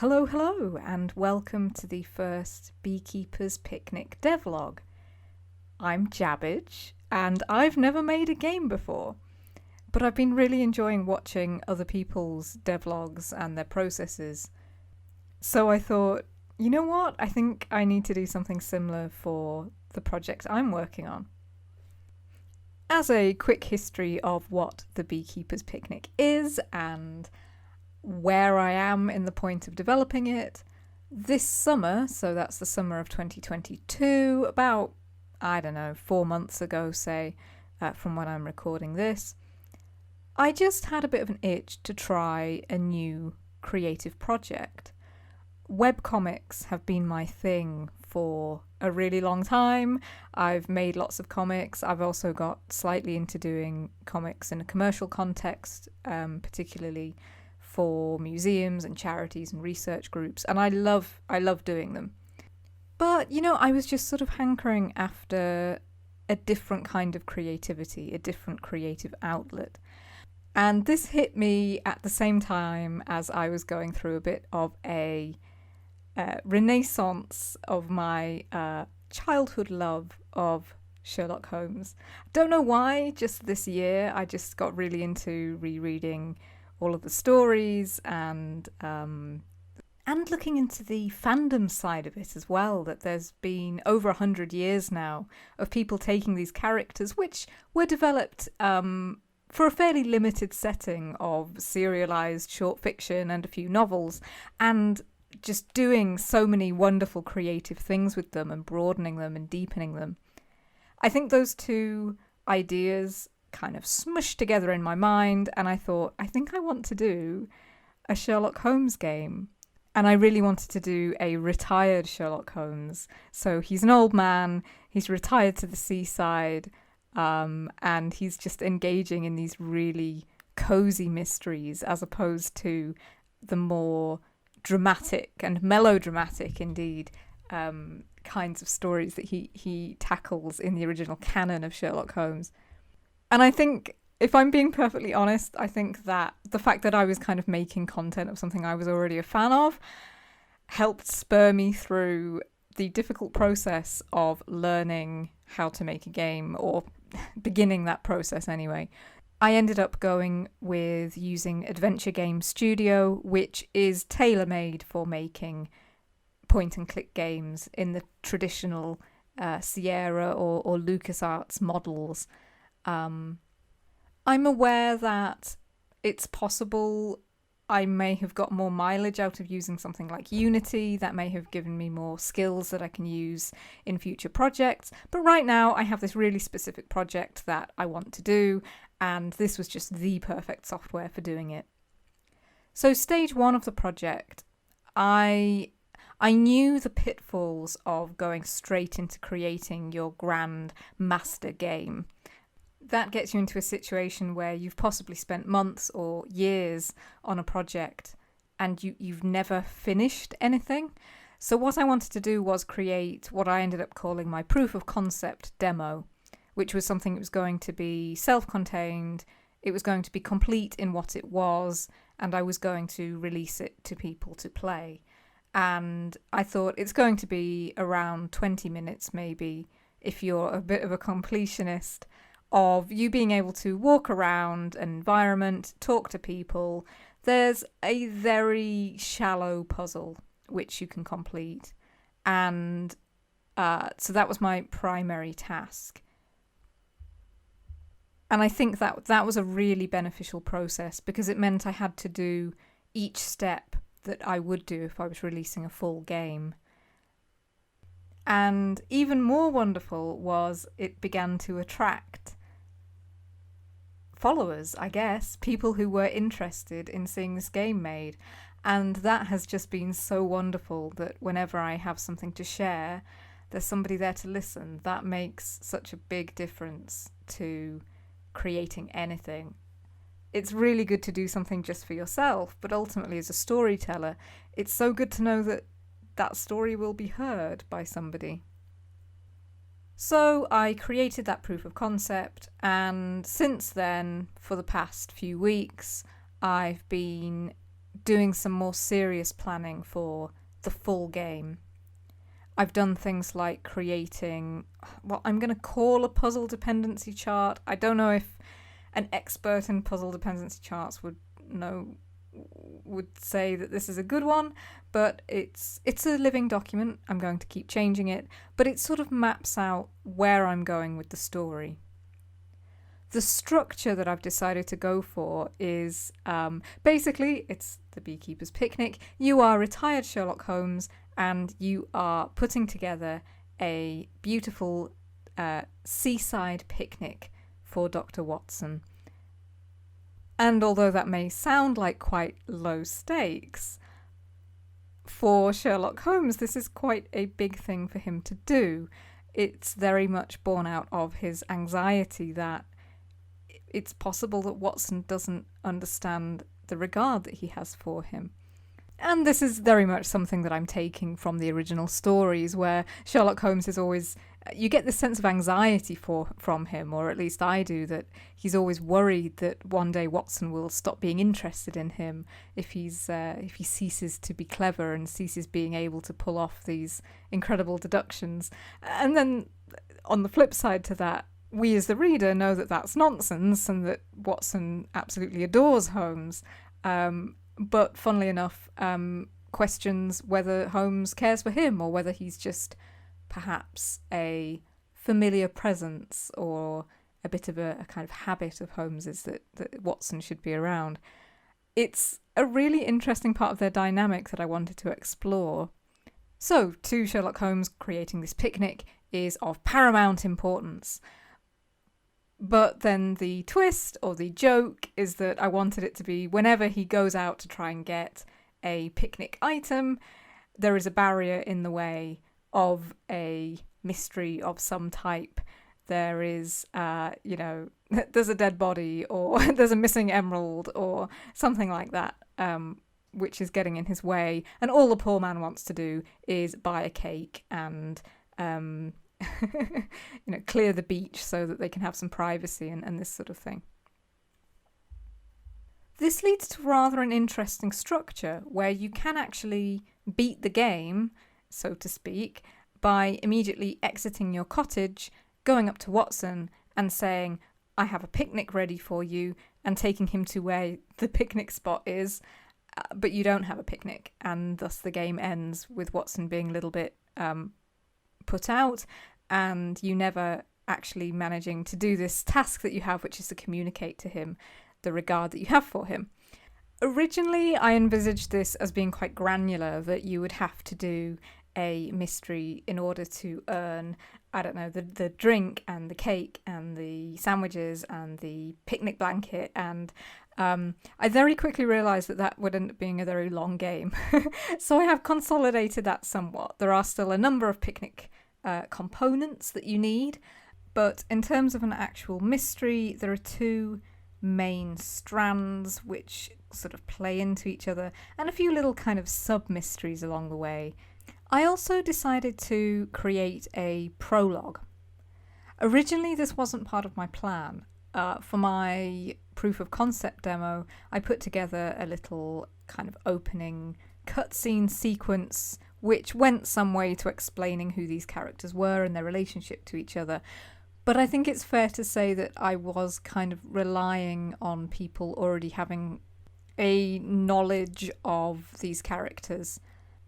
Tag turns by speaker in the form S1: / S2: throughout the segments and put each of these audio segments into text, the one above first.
S1: Hello, hello, and welcome to the first Beekeeper's Picnic devlog. I'm Jabbage, and I've never made a game before, but I've been really enjoying watching other people's devlogs and their processes. So I thought, you know what? I think I need to do something similar for the project I'm working on. As a quick history of what the Beekeeper's Picnic is and where I am in the point of developing it, this summer, so that's the summer of 2022, about, 4 months ago, say, from when I'm recording this, I just had a bit of an itch to try a new creative project. Webcomics have been my thing for a really long time. I've made lots of comics. I've also got slightly into doing comics in a commercial context, particularly for museums and charities and research groups, and I love doing them. But, I was just sort of hankering after a different kind of creativity, a different creative outlet. And this hit me at the same time as I was going through a bit of a renaissance of my childhood love of Sherlock Holmes. Don't know why, just this year I just got really into rereading all of the stories and looking into the fandom side of it as well, that there's been over 100 years now of people taking these characters, which were developed for a fairly limited setting of serialized short fiction and a few novels, and just doing so many wonderful creative things with them and broadening them and deepening them. I think those two ideas kind of smushed together in my mind, and I thought, I think I want to do a Sherlock Holmes game. And I really wanted to do a retired Sherlock Holmes. So he's an old man, he's retired to the seaside, and he's just engaging in these really cozy mysteries as opposed to the more dramatic and melodramatic, indeed, kinds of stories that he tackles in the original canon of Sherlock Holmes. And I think, if I'm being perfectly honest, I think that the fact that I was kind of making content of something I was already a fan of helped spur me through the difficult process of learning how to make a game, or beginning that process anyway. I ended up going with using Adventure Game Studio, which is tailor-made for making point-and-click games in the traditional Sierra or LucasArts models. I'm aware that it's possible I may have got more mileage out of using something like Unity. That may have given me more skills that I can use in future projects. But right now I have this really specific project that I want to do, and this was just the perfect software for doing it. So stage one of the project, I knew the pitfalls of going straight into creating your grand master game. That gets you into a situation where you've possibly spent months or years on a project and you've never finished anything. So what I wanted to do was create what I ended up calling my proof of concept demo, which was something that was going to be self-contained, it was going to be complete in what it was, and I was going to release it to people to play. And I thought it's going to be around 20 minutes maybe, if you're a bit of a completionist, of you being able to walk around an environment, talk to people. There's a very shallow puzzle which you can complete. And so that was my primary task. And I think that was a really beneficial process, because it meant I had to do each step that I would do if I was releasing a full game. And even more wonderful was it began to attract followers, I guess, people who were interested in seeing this game made. And that has just been so wonderful that whenever I have something to share, there's somebody there to listen. That makes such a big difference to creating anything. It's really good to do something just for yourself, but ultimately as a storyteller, it's so good to know that that story will be heard by somebody. So I created that proof of concept, and since then, for the past few weeks, I've been doing some more serious planning for the full game. I've done things like creating what I'm going to call a puzzle dependency chart. I don't know if an expert in puzzle dependency charts would say that this is a good one, but it's a living document. I'm going to keep changing it, but it sort of maps out where I'm going with the story. The structure that I've decided to go for is basically it's the Beekeeper's Picnic. You are retired Sherlock Holmes and you are putting together a beautiful seaside picnic for Dr. Watson. And although that may sound like quite low stakes, for Sherlock Holmes, this is quite a big thing for him to do. It's very much born out of his anxiety that it's possible that Watson doesn't understand the regard that he has for him. And this is very much something that I'm taking from the original stories, where Sherlock Holmes is always... You get this sense of anxiety from him, or at least I do, that he's always worried that one day Watson will stop being interested in him if he ceases to be clever and ceases being able to pull off these incredible deductions. And then on the flip side to that, we as the reader know that that's nonsense and that Watson absolutely adores Holmes. But funnily enough, questions whether Holmes cares for him or whether he's just perhaps a familiar presence or a bit of a kind of habit of Holmes's that Watson should be around. It's a really interesting part of their dynamic that I wanted to explore. So, to Sherlock Holmes, creating this picnic is of paramount importance. But then the twist or the joke is that I wanted it to be whenever he goes out to try and get a picnic item, there is a barrier in the way of a mystery of some type. There is, there's a dead body or there's a missing emerald or something like that, which is getting in his way. And all the poor man wants to do is buy a cake and clear the beach so that they can have some privacy and this sort of thing. This leads to rather an interesting structure where you can actually beat the game, so to speak, by immediately exiting your cottage, going up to Watson and saying, I have a picnic ready for you, and taking him to where the picnic spot is, but you don't have a picnic, and thus the game ends with Watson being a little bit put out, and you never actually managing to do this task that you have, which is to communicate to him the regard that you have for him. Originally, I envisaged this as being quite granular, that you would have to do a mystery in order to earn, I don't know, the drink and the cake and the sandwiches and the picnic blanket. And I very quickly realised that would end up being a very long game. So I have consolidated that somewhat. There are still a number of picnic components that you need, but in terms of an actual mystery, there are two main strands which sort of play into each other and a few little kind of sub-mysteries along the way. I also decided to create a prologue. Originally, this wasn't part of my plan. For my proof of concept demo, I put together a little kind of opening cutscene sequence which went some way to explaining who these characters were and their relationship to each other. But I think it's fair to say that I was kind of relying on people already having a knowledge of these characters.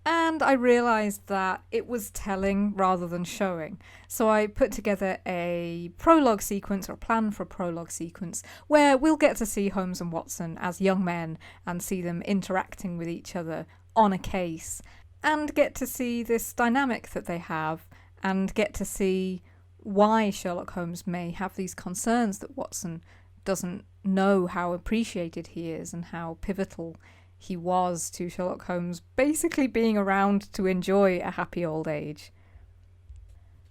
S1: And I realised that it was telling rather than showing. So I put together a prologue sequence, or a plan for a prologue sequence, where we'll get to see Holmes and Watson as young men and see them interacting with each other on a case, and get to see this dynamic that they have, and get to see why Sherlock Holmes may have these concerns that Watson doesn't know how appreciated he is and how pivotal he was to Sherlock Holmes basically being around to enjoy a happy old age.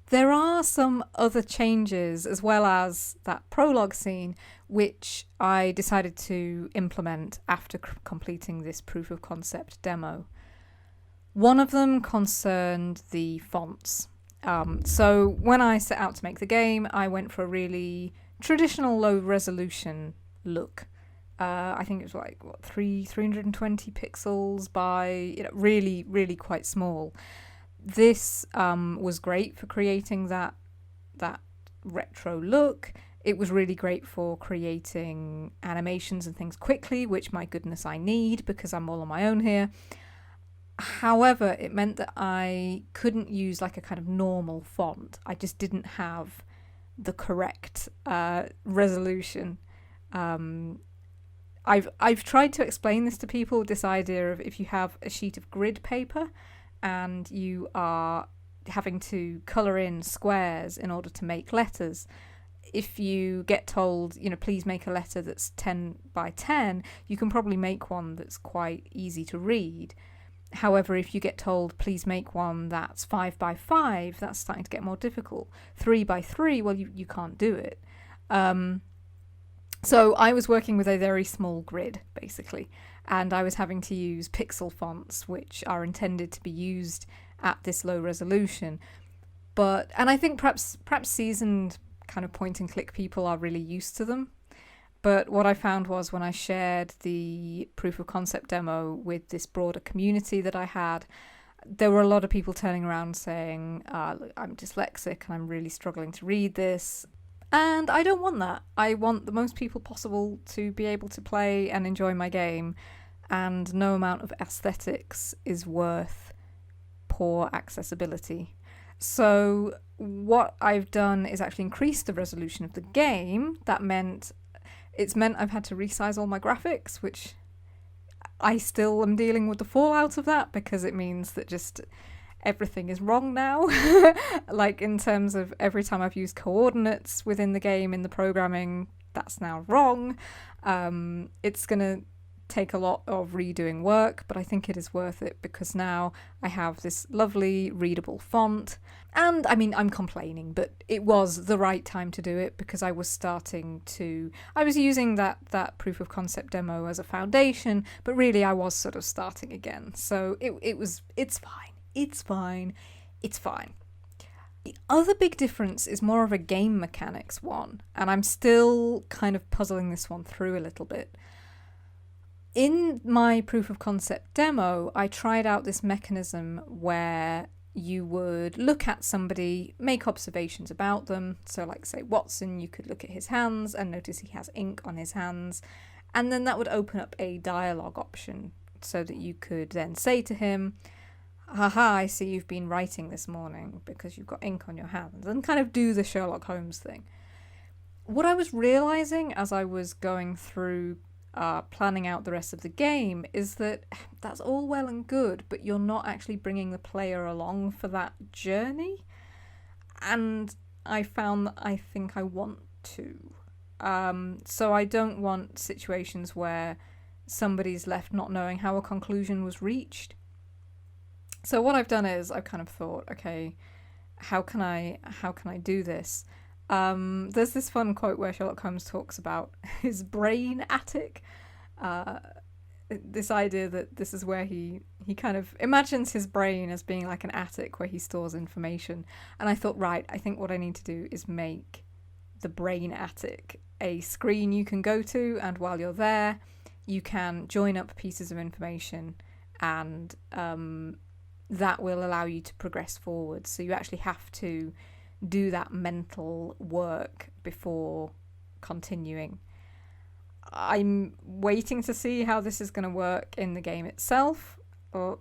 S1: There are some other changes as well as that prologue scene which I decided to implement after completing this proof of concept demo. One of them concerned the fonts. So when I set out to make the game, I went for a really traditional low resolution look. I think it was like 320 pixels by, really, really quite small. This was great for creating that retro look. It was really great for creating animations and things quickly, which, my goodness, I need because I'm all on my own here. However, it meant that I couldn't use like a kind of normal font. I just didn't have the correct resolution. I've tried to explain this to people, this idea of if you have a sheet of grid paper and you are having to colour in squares in order to make letters. If you get told, please make a letter that's 10 by 10, you can probably make one that's quite easy to read. However, if you get told, please make one that's 5 by 5, that's starting to get more difficult. 3 by 3, well, you can't do it. So I was working with a very small grid, basically, and I was having to use pixel fonts, which are intended to be used at this low resolution. And I think perhaps seasoned kind of point and click people are really used to them. But what I found was when I shared the proof of concept demo with this broader community that I had, there were a lot of people turning around saying, look, I'm dyslexic and I'm really struggling to read this. And I don't want that. I want the most people possible to be able to play and enjoy my game. And no amount of aesthetics is worth poor accessibility. So what I've done is actually increase the resolution of the game. It's meant I've had to resize all my graphics, which I still am dealing with the fallout of that because it means that just everything is wrong now. Like in terms of every time I've used coordinates within the game in the programming, that's now wrong. It's going to take a lot of redoing work, but I think it is worth it because now I have this lovely readable font. And I mean, I'm complaining, but it was the right time to do it because I was using that proof of concept demo as a foundation, but really I was sort of starting again. So it's fine. The other big difference is more of a game mechanics one, and I'm still kind of puzzling this one through a little bit. In my proof of concept demo, I tried out this mechanism where you would look at somebody, make observations about them. So like say Watson, you could look at his hands and notice he has ink on his hands. And then that would open up a dialogue option so that you could then say to him, haha, I see you've been writing this morning because you've got ink on your hands, and kind of do the Sherlock Holmes thing. What I was realizing as I was going through planning out the rest of the game is that that's all well and good, but you're not actually bringing the player along for that journey. And I found that I think I want to. So I don't want situations where somebody's left not knowing how a conclusion was reached. So what I've done is I've kind of thought, okay, how can I do this? There's this fun quote where Sherlock Holmes talks about his brain attic. This idea that this is where he kind of imagines his brain as being like an attic where he stores information. And I thought, right, I think what I need to do is make the brain attic a screen you can go to, and while you're there, you can join up pieces of information, and that will allow you to progress forward. So you actually have to do that mental work before continuing. I'm waiting to see how this is going to work in the game itself. But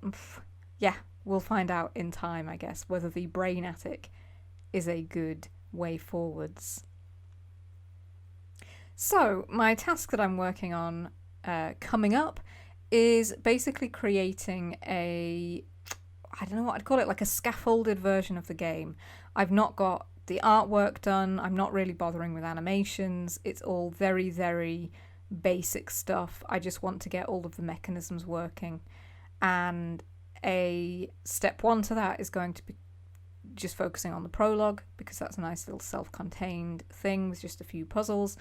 S1: yeah, we'll find out in time, I guess, whether the brain attic is a good way forwards. So my task that I'm working on coming up is basically creating I don't know what I'd call it, like a scaffolded version of the game. I've not got the artwork done. I'm not really bothering with animations. It's all very, very basic stuff. I just want to get all of the mechanisms working. And a step one to that is going to be just focusing on the prologue, because that's a nice little self-contained thing with just a few puzzles.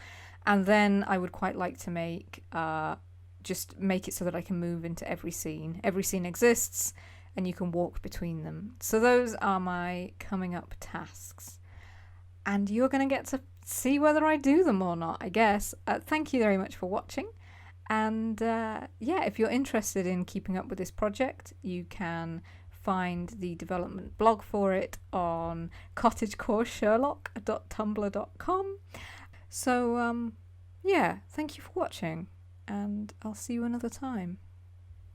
S1: And then I would quite like to make it so that I can move into every scene. Every scene exists, and you can walk between them. So those are my coming up tasks. And you're going to get to see whether I do them or not, I guess. Thank you very much for watching. And yeah, if you're interested in keeping up with this project, you can find the development blog for it on cottagecoresherlock.tumblr.com. So yeah, thank you for watching, and I'll see you another time.